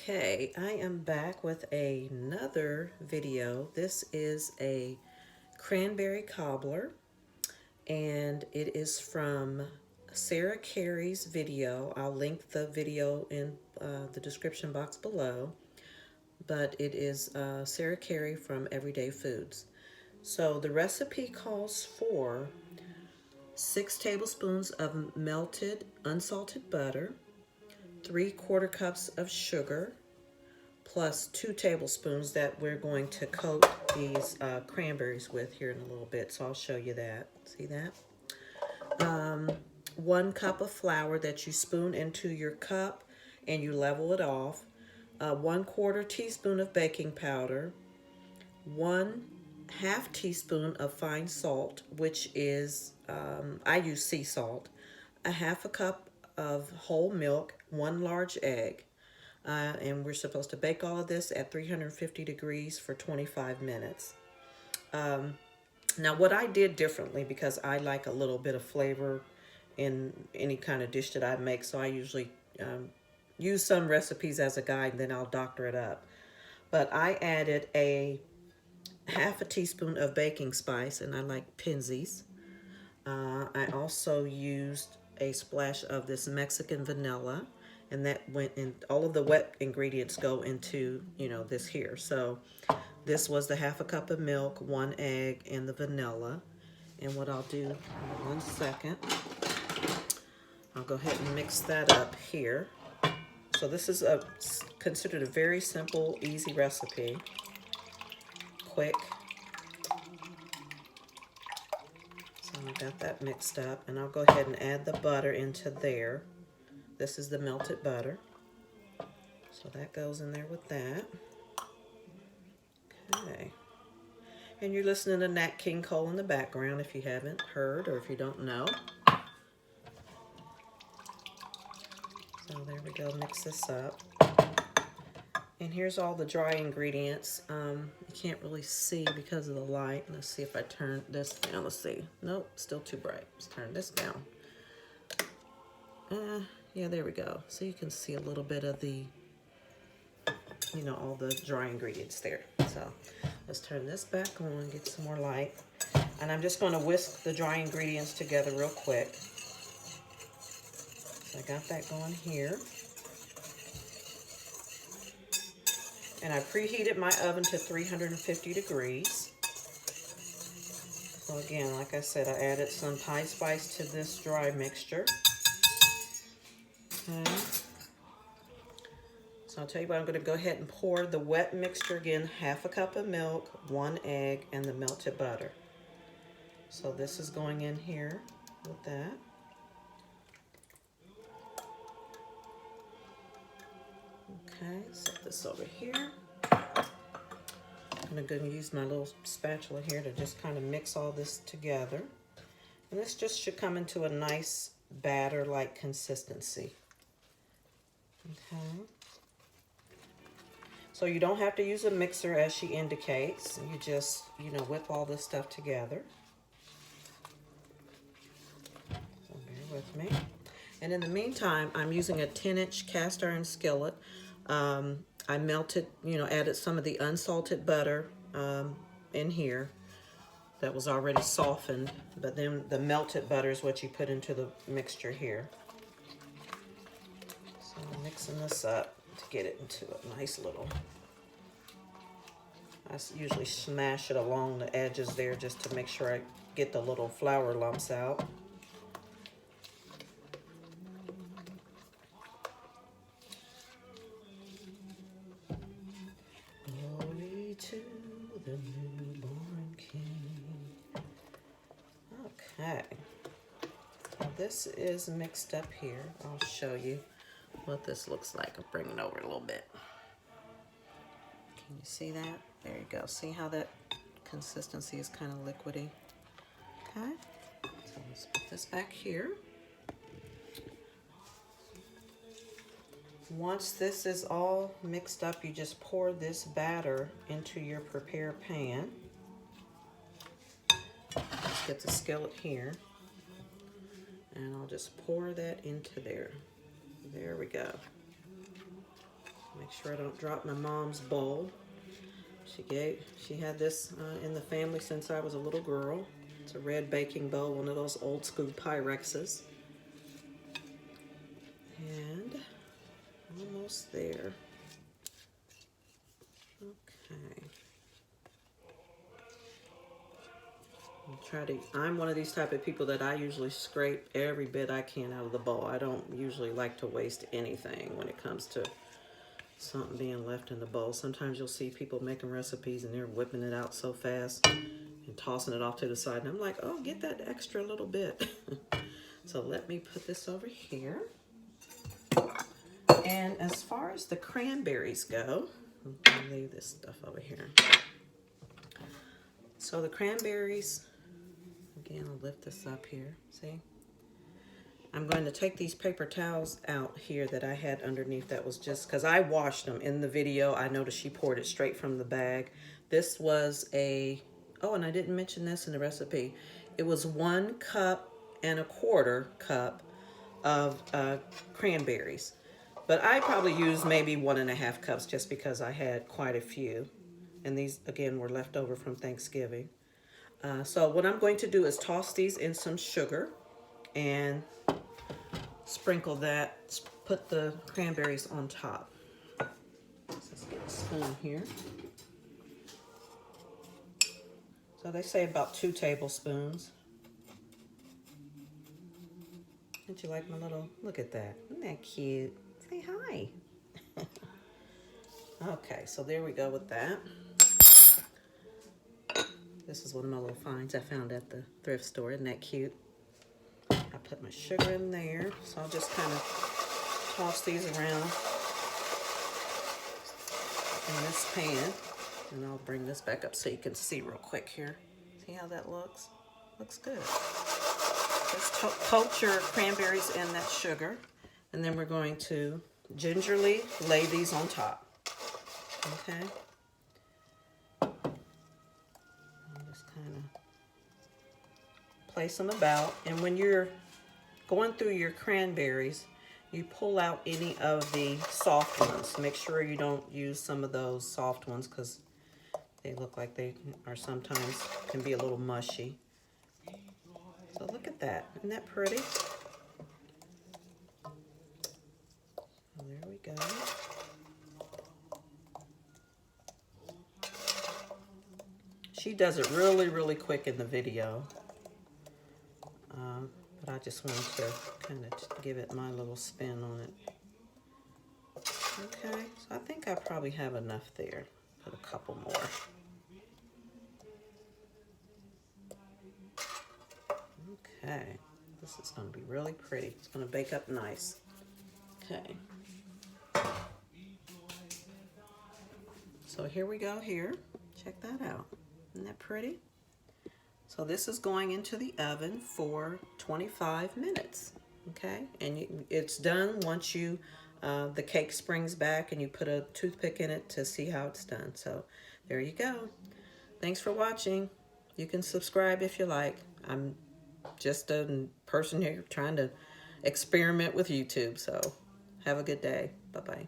Okay, I am back with another video. This is a cranberry cobbler, and it is from Sarah Carey's video. I'll link the video in the description box below, but it is Sarah Carey from Everyday Foods. So the recipe calls for 6 tablespoons of melted unsalted butter, 3/4 cups of sugar, plus 2 tablespoons that we're going to coat these cranberries with here in a little bit. So I'll show you that. See that? 1 cup of flour that you spoon into your cup and you level it off. 1/4 teaspoon of baking powder. 1/2 teaspoon of fine salt, which is, I use sea salt. 1/2 cup of whole milk. 1 large egg. And we're supposed to bake all of this at 350 degrees for 25 minutes. Now what I did differently, because I like a little bit of flavor in any kind of dish that I make, so I usually use some recipes as a guide and then I'll doctor it up. But I added a 1/2 teaspoon of baking spice, and I like Pinsies. I also used a splash of this Mexican vanilla, and that went in. All of the wet ingredients go into, this here. So this was the 1/2 cup of milk, 1 egg, and the vanilla. And what I'll do in 1 second, I'll go ahead and mix that up here. So this is considered a very simple, easy recipe. Quick. So I got that mixed up, and I'll go ahead and add the butter into there. This is the melted butter. So that goes in there with that. Okay. And you're listening to Nat King Cole in the background if you haven't heard or if you don't know. So there we go, mix this up. And here's all the dry ingredients. You can't really see because of the light. Let's see if I turn this down. Let's see. Nope, still too bright. Let's turn this down. Yeah, there we go. So you can see a little bit of the, all the dry ingredients there. So let's turn this back on, get some more light. And I'm just going to whisk the dry ingredients together real quick. So I got that going here. And I preheated my oven to 350 degrees. So again, like I said, I added some pie spice to this dry mixture. Okay. So I'll tell you what, I'm going to go ahead and pour the wet mixture again, 1/2 cup of milk, 1 egg, and the melted butter. So this is going in here with that. Okay, set this over here. I'm going to use my little spatula here to just kind of mix all this together. And this just should come into a nice batter-like consistency. Okay. So you don't have to use a mixer as she indicates. You just, whip all this stuff together. So bear with me. And in the meantime, I'm using a 10-inch cast iron skillet. I melted, added some of the unsalted butter in here that was already softened, but then the melted butter is what you put into the mixture here. So I'm mixing this up to get it into a nice little, I usually smash it along the edges there just to make sure I get the little flour lumps out. Glory to the newborn King. Okay. Now this is mixed up here. I'll show you what this looks like. I'll bring it over a little bit. Can you see that? There you go. See how that consistency is kind of liquidy? Okay. So let's put this back here. Once this is all mixed up, you just pour this batter into your prepared pan. Let's get the skillet here. And I'll just pour that into there. There we go. Make sure I don't drop my mom's bowl. She had this in the family since I was a little girl. It's a red baking bowl, one of those old school Pyrexes. And almost there. Okay. I'm one of these type of people that I usually scrape every bit I can out of the bowl. I don't usually like to waste anything when it comes to something being left in the bowl. Sometimes you'll see people making recipes and they're whipping it out so fast and tossing it off to the side. And I'm like, oh, get that extra little bit. So let me put this over here. And as far as the cranberries go, I'll leave this stuff over here. So the cranberries, again, I'll lift this up here, see? I'm going to take these paper towels out here that I had underneath. That was just because I washed them in the video. I noticed she poured it straight from the bag. This was oh, and I didn't mention this in the recipe. It was 1 1/4 cup of cranberries. But I probably used maybe 1½ cups just because I had quite a few. And these, again, were left over from Thanksgiving. So what I'm going to do is toss these in some sugar and sprinkle that, put the cranberries on top. Let's get a spoon here. So they say about 2 tablespoons. Don't you like my little, look at that. Isn't that cute? Say hi. Okay, so there we go with that. This is one of my little finds I found at the thrift store. Isn't that cute? I put my sugar in there, so I'll just kind of toss these around in this pan. And I'll bring this back up so you can see real quick here. See how that looks? Looks good. Just coat your cranberries in that sugar. And then we're going to gingerly lay these on top. Okay? Just kind of place them about. And when you're going through your cranberries, you pull out any of the soft ones. Make sure you don't use some of those soft ones because they look like they are sometimes can be a little mushy. So look at that. Isn't that pretty? So there we go. She does it really, really quick in the video. But I just wanted to kind of give it my little spin on it. Okay, so I think I probably have enough there. Put a couple more. Okay, this is going to be really pretty. It's going to bake up nice. Okay. So here we go here. Check that out. Isn't that pretty? So this is going into the oven for 25 minutes. Okay, and it's done once you the cake springs back and you put a toothpick in it to see how it's done. So there you go. Thanks for watching. You can subscribe if you like. I'm just a person here trying to experiment with YouTube. So have a good day. Bye-bye.